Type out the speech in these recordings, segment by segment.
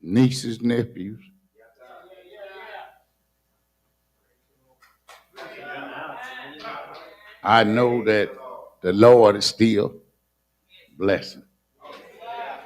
nieces, nephews. I know that the Lord is still blessing.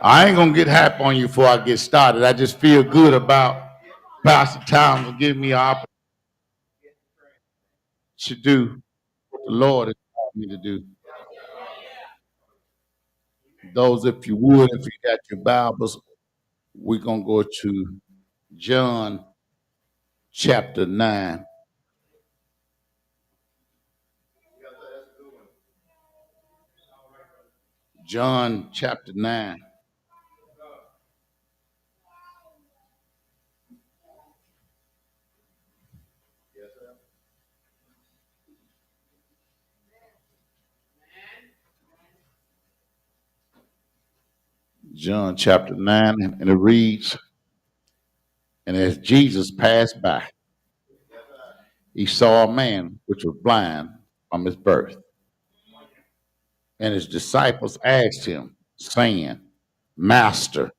I ain't gonna get happy on you before I get started. I just feel good about Pastor Tom to give me an opportunity to do what the Lord has called me to do. Those, if you would, if you got your Bibles, we're gonna go to John chapter 9. John chapter 9. John chapter 9, and it reads, and as Jesus passed by, he saw a man which was blind from his birth. And his disciples asked him, saying, Master,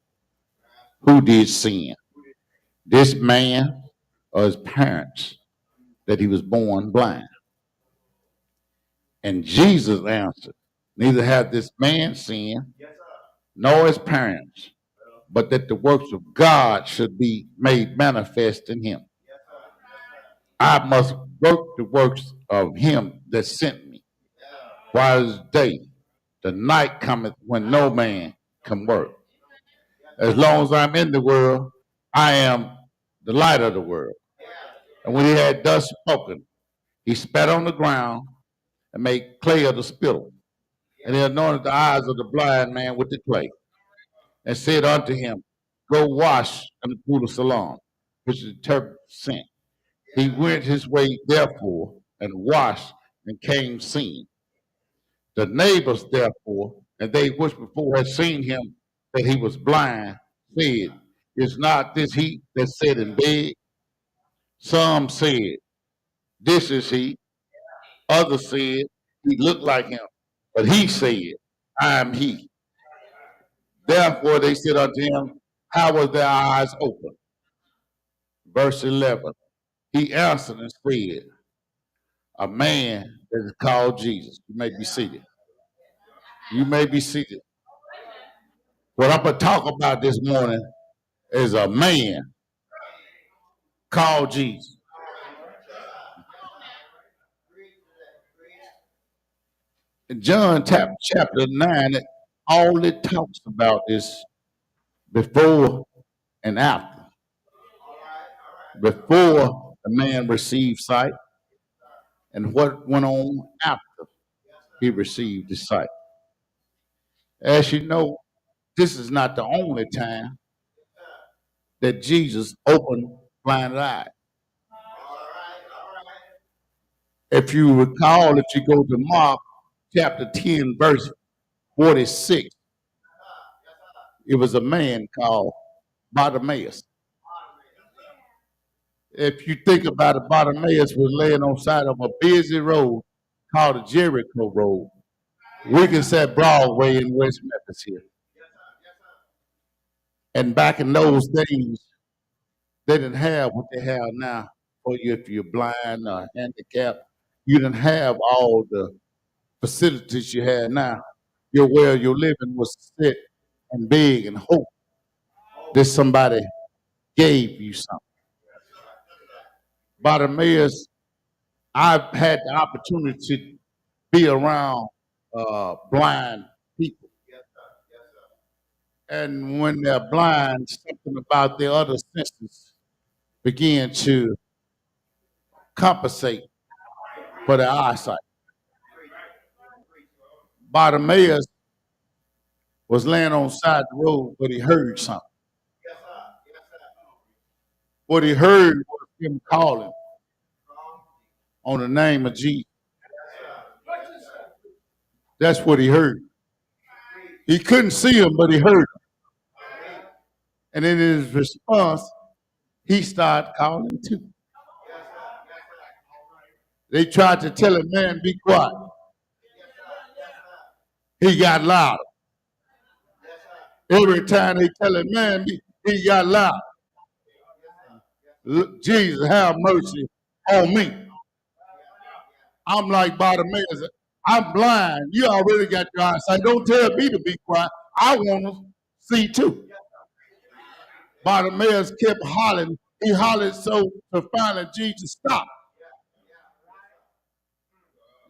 who did sin? This man or his parents, that he was born blind? And Jesus answered, neither hath this man sinned, nor his parents, but that the works of God should be made manifest in him. I must work the works of him that sent me, while it is day. The night cometh when no man can work. As long as I'm in the world, I am the light of the world. And when he had thus spoken, he spat on the ground and made clay of the spittle. And he anointed the eyes of the blind man with the clay, and said unto him, Go wash in the pool of Siloam, which is interpreted sent. He went his way therefore, and washed, and came seeing. The neighbors therefore, and they which before had seen him that he was blind, said, Is not this he that sat and begged? Some said, This is he. Others said, He looked like him. But he said, I am he. Therefore they said unto him, How was their eyes opened? Verse 11. He answered and said, A man that is called Jesus. You may be seated. You may be seated. What I'm going to talk about this morning is a man called Jesus. In John chapter 9, all it talks about is before and after. Before the man received sight, and what went on after he received his sight. As you know, this is not the only time that Jesus opened blinded eyes. If you recall, if you go to Mark chapter 10, verse 46, it was a man called Bartimaeus. If you think about it, Bartimaeus was laying on the side of a busy road called the Jericho Road. We can say Broadway in West Memphis here. And back in those days, they didn't have what they have now. For you, if you're blind or handicapped, you didn't have all the facilities you have now. Your way of your living was sit and beg and hope that somebody gave you something. Bartimaeus, I've had the opportunity to be around blind people. And when they're blind, something about their other senses begin to compensate for their eyesight. Bartimaeus was laying on the side of the road, but he heard something. What he heard was him calling on the name of Jesus. That's what he heard. He couldn't see him, but he heard him. And in his response, he started calling too. They tried to tell him, man, be quiet. He got louder. Every time they tell him, man, he got loud. Jesus, have mercy on me. I'm like Bartimaeus. I'm blind. You already got your eyesight. Don't tell me to be quiet. I want to see too. Bartimaeus kept hollering. He hollered so to finally Jesus stopped.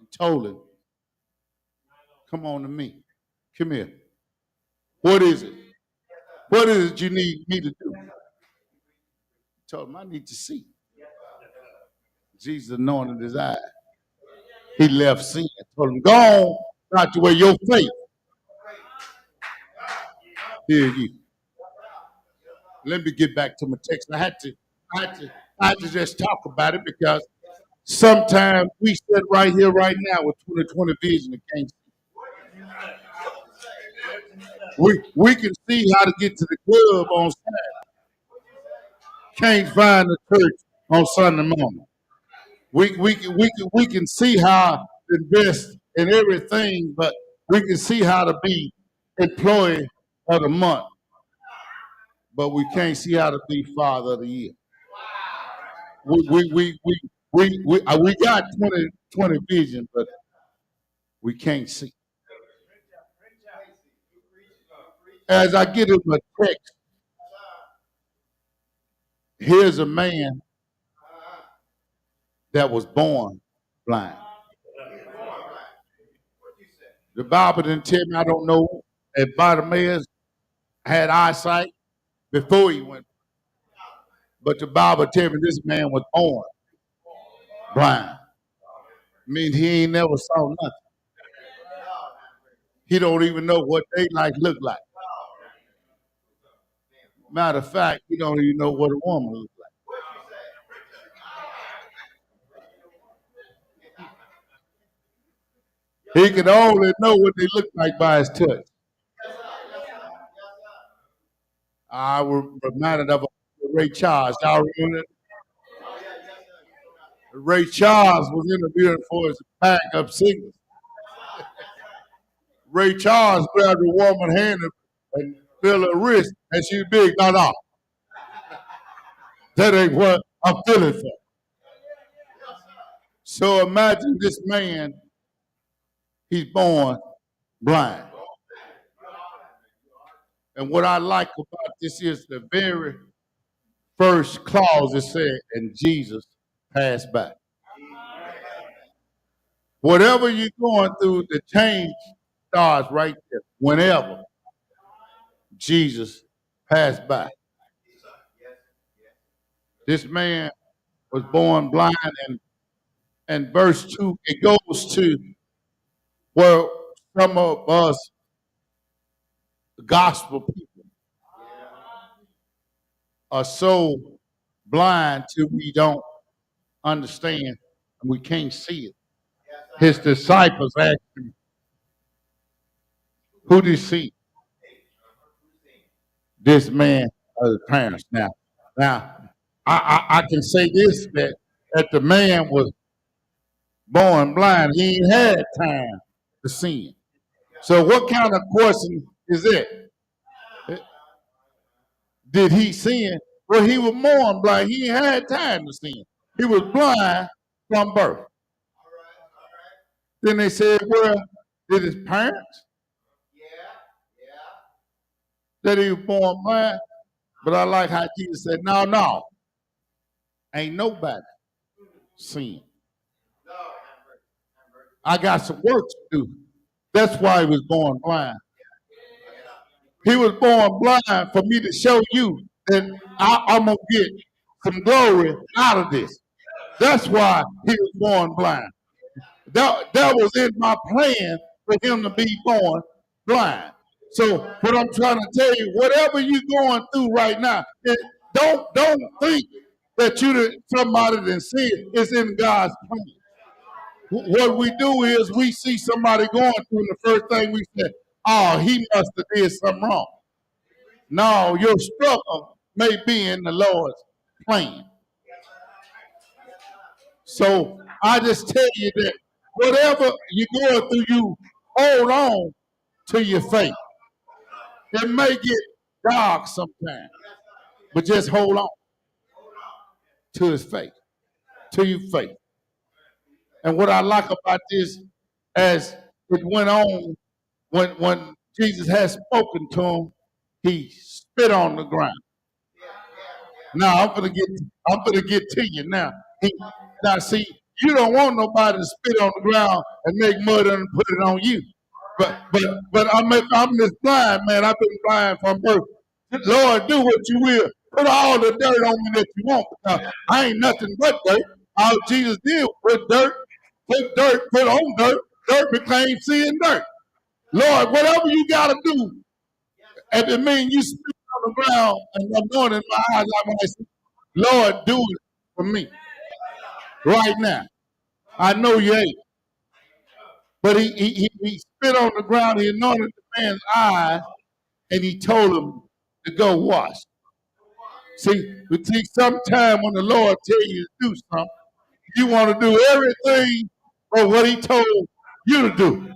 He told him, come on to me. Come here. What is it? What is it you need me to do? He told him, I need to see. Jesus anointed his eye. He left sin. Told him, go on, not to where your faith. Here you. Let me get back to my text. I had to just talk about it because sometimes we sit right here, right now with 20/20 vision and can't see. We can see how to get to the club on Saturday. Can't find the church on Sunday morning. We can see how to invest in everything, but we can see how to be employee of the month, but we can't see how to be father of the year. We got 20/20 vision, but we can't see. As I get in my text, here's a man that was born blind. The Bible didn't tell me, I don't know if Bartimaeus had eyesight before he went, but the Bible tells me this man was born blind. I mean, he ain't never saw nothing. He don't even know what daylight look like. Matter of fact, he don't even know what a woman looks like. He can only know what they look like by his touch. I was reminded of Ray Charles. Y'all remember that? Ray Charles was interviewing for his backup singers. Ray Charles grabbed a woman's hand and felt her wrist, and she was big. No, no. That ain't what I'm feeling for. So imagine this man, he's born blind. And what I like about this is the very first clause it said, and Jesus passed by. Whatever you're going through, the change starts right there. Whenever Jesus passed by. This man was born blind, and verse 2, it goes to where some of us gospel people are so blind till we don't understand and we can't see it. His disciples asked him, who did he see? This man or his parents. Now, I can say this, that the man was born blind. He ain't had time to see him. So what kind of question is it? Did he sin? Well, he was born blind. He ain't had time to sin. He was blind from birth. Then they said, well, did his parents? That he was born blind? But I like how Jesus said, no. Ain't nobody seen. I got some work to do. That's why he was born blind. He was born blind for me to show you that I'm going to get some glory out of this. That's why he was born blind. That was in my plan for him to be born blind. So what I'm trying to tell you, whatever you're going through right now, don't think that you're somebody that see it. It's in God's plan. What we do is we see somebody going through, and the first thing we say, oh, he must have did something wrong. No, your struggle may be in the Lord's plan. So I just tell you that whatever you're going through, you hold on to your faith. It may get dark sometimes. But just hold on to his faith, to your faith. And what I like about this, as it went on, when Jesus had spoken to him, he spit on the ground. Now I'm gonna get to you now. Now see, you don't want nobody to spit on the ground and make mud and put it on you. But I'm this blind man. I've been blind from birth. Lord, do what you will. Put all the dirt on me that you want. Because I ain't nothing but dirt. All Jesus did was put dirt, put on dirt. Dirt became sin dirt. Lord, whatever you gotta do, if it means you spit on the ground and anointing my eyes, like I said, Lord, do it for me right now. I know you ain't. But he spit on the ground, he anointed the man's eyes, and he told him to go wash. See, sometime when the Lord tell you to do something, you want to do everything for what he told you to do.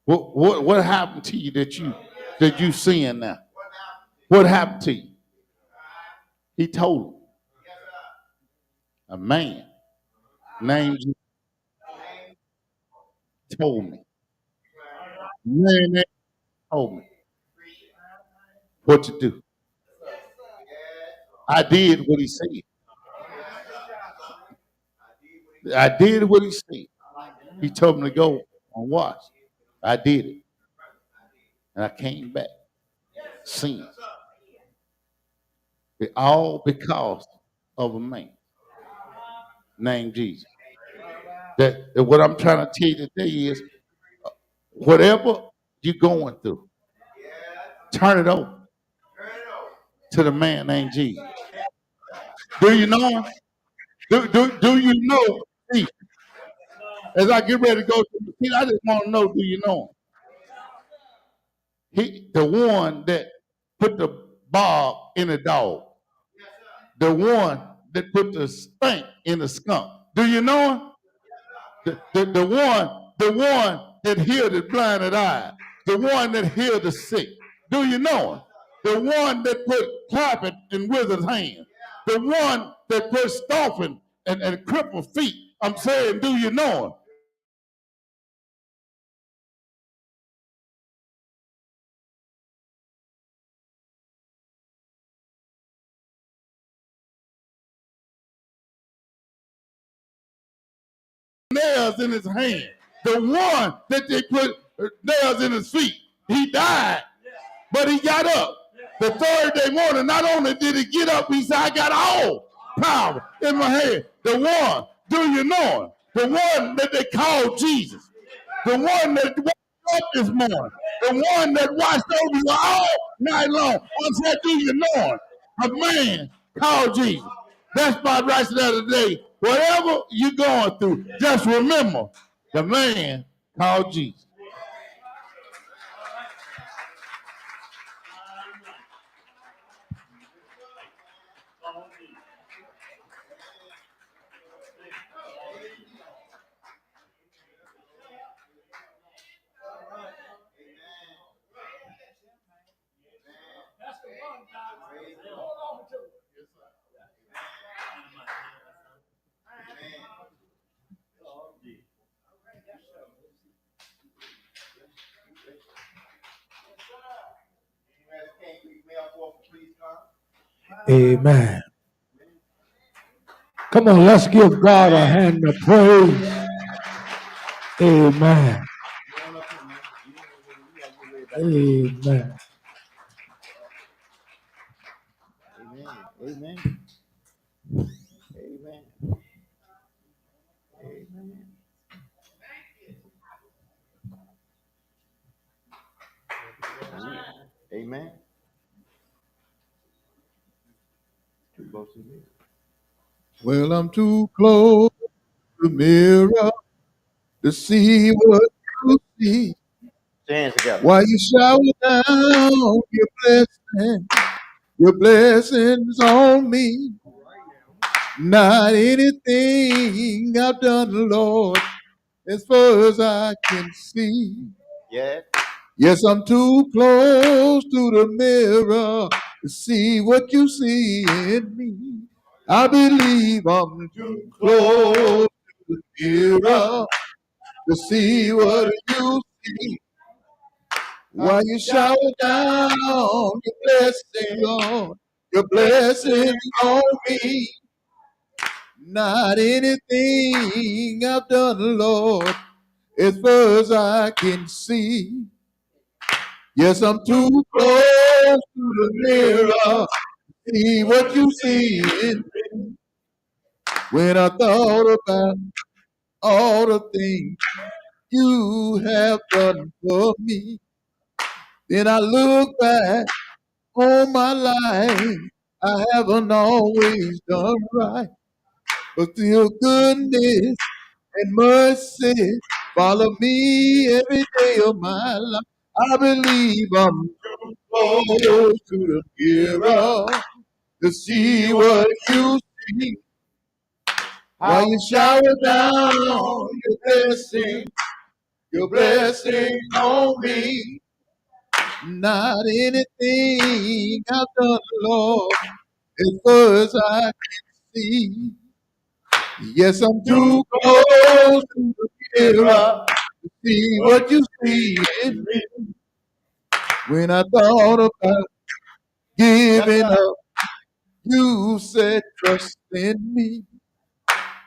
What happened to you that you seeing now? What happened to you? He told him, a man named Jesus told me. Man that told me what to do. I did what he said. I did what he said. He told me to go and watch. I did it. And I came back. Sin. It all because of a man named Jesus. That what I'm trying to tell you today is whatever you're going through, turn it over to the man named Jesus. Do you know him? Do you know? See, as I get ready to go to the seat, I just want to know, do you know him? He, the one that put the barb in the dog, the one that put the stink in the skunk. Do you know him? The one that healed the blinded eye, the one that healed the sick. Do you know him? The one that put carpet in withered hands, the one that put stomping and crippled feet. I'm saying, do you know him? Nails in his hand, the one that they put nails in his feet. He died, but he got up. The third day morning, not only did he get up, he said, I got all power in my head. The one, do you know him? The one that they call Jesus. The one that woke up this morning. The one that watched over you all night long. I said, do you know him? A man called Jesus. That's my right there today. Whatever you're going through, just remember the man called Jesus. Amen. Come on, let's give God a hand of praise. Amen. Amen. Amen. Amen. Amen. Amen. Well, I'm too close to the mirror to see what you see. While you shower down your blessings on me. Not anything I've done, Lord, as far as I can see. Yes, I'm too close to the mirror to see what you see in me. I believe I'm too close to the mirror to see what you see. While you shower down your blessing on me. Not anything I've done, Lord, as far as I can see. Yes, I'm too close to the mirror. See what you see in me. When I thought about all the things you have done for me, then I look back on my life. I haven't always done right, but still goodness and mercy follow me every day of my life. I believe I'm close to the mirror to see what you see. While you shower down your blessing on me. Not anything I've done, Lord, as far as I can see. Yes, I'm too close to the mirror to see what you see in me. When I thought about giving up, you said trust in me.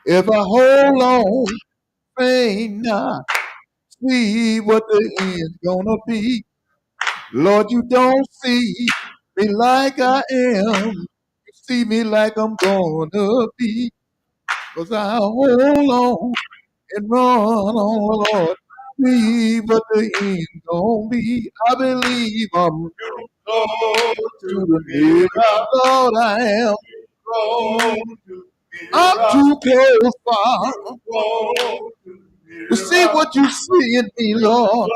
If I hold on, faint not, see what the end's gonna be. Lord, you don't see me like I am. You see me like I'm gonna be. 'Cause I hold on and run on, Lord. See what the end's gonna be. I believe I'm close to the mirror. Lord, I am. I'm too close, Father, to see what you see in me, Lord.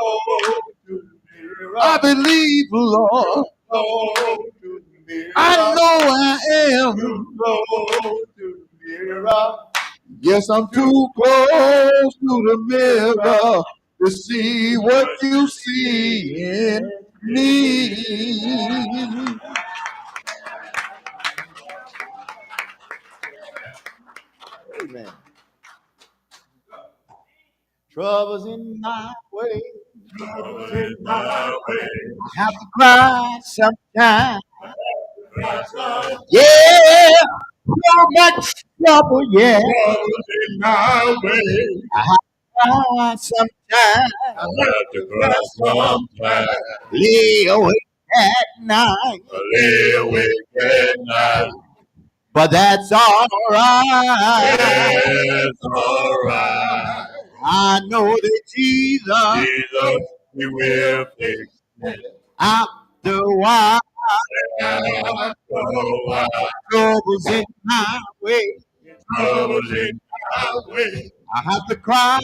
I believe, Lord. I know I am. Yes, I'm too close to the mirror to see what you see in me. Amen. Troubles in my way. I have to cry sometimes. Yeah, so much trouble, yeah. In my way. I have to cry sometimes. I have to cry sometimes. Lay awake at night. Lay awake at night. but that's all right. It's all right. I know that Jesus, Jesus, He will fix it. after a while, After a while, troubles in my way. troubles in my way. I have to cry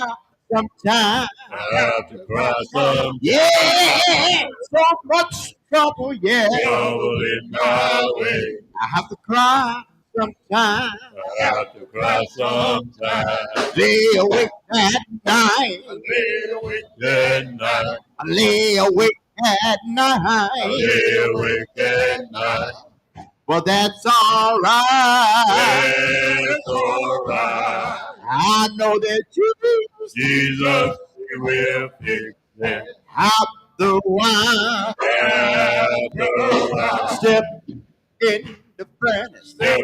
sometimes. I have to cry sometimes. Yeah, so much trouble, yeah. Trouble in my way. I have to cry sometimes. I have to cry sometimes. Lay awake at night. Lay awake at night. I lay awake at night. Lay awake at night. But that's all right. It's all right. I know that Jesus, Jesus, He will fix it. after a while, After a while, step in the furnace. step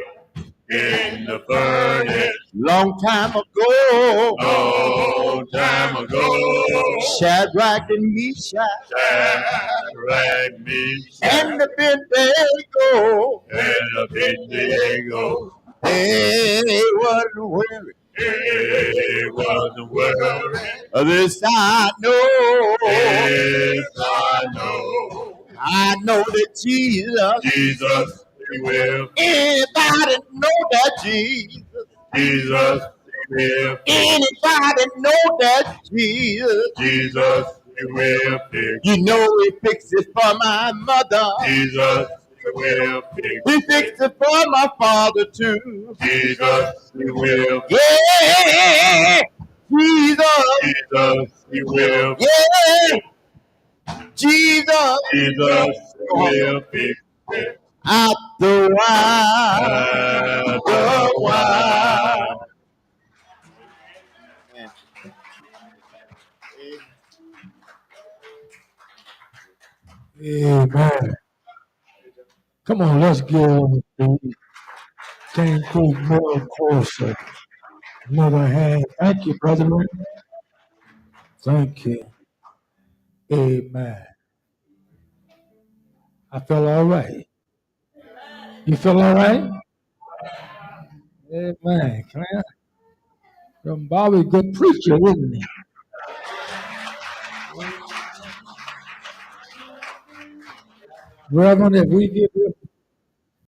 in the furnace. Long time ago, Long time ago, Shadrach and Meshach Shadrach, Meshach, and Abednego, and Abednego, they wasn't worried. he wasn't worried. This I know. Yes, I know. I know that Jesus. Jesus, He will. Anybody know that Jesus? Jesus, He will. Anybody know that Jesus? Jesus, He will fix. You know He fixed it for my mother. Jesus, He will fix. He fixed it for my father too. Jesus, He will. Yeah, Jesus. Jesus, He will. Yeah, Jesus. Jesus, He will fix it. After a while, After a while. Amen. Come on, let's give the King Creek Middle Course another hand. Thank you, brethren. Thank you. Amen. I feel all right. You feel all right? Amen. Can I? From Barbee, good preacher, isn't he? Reverend, if we give you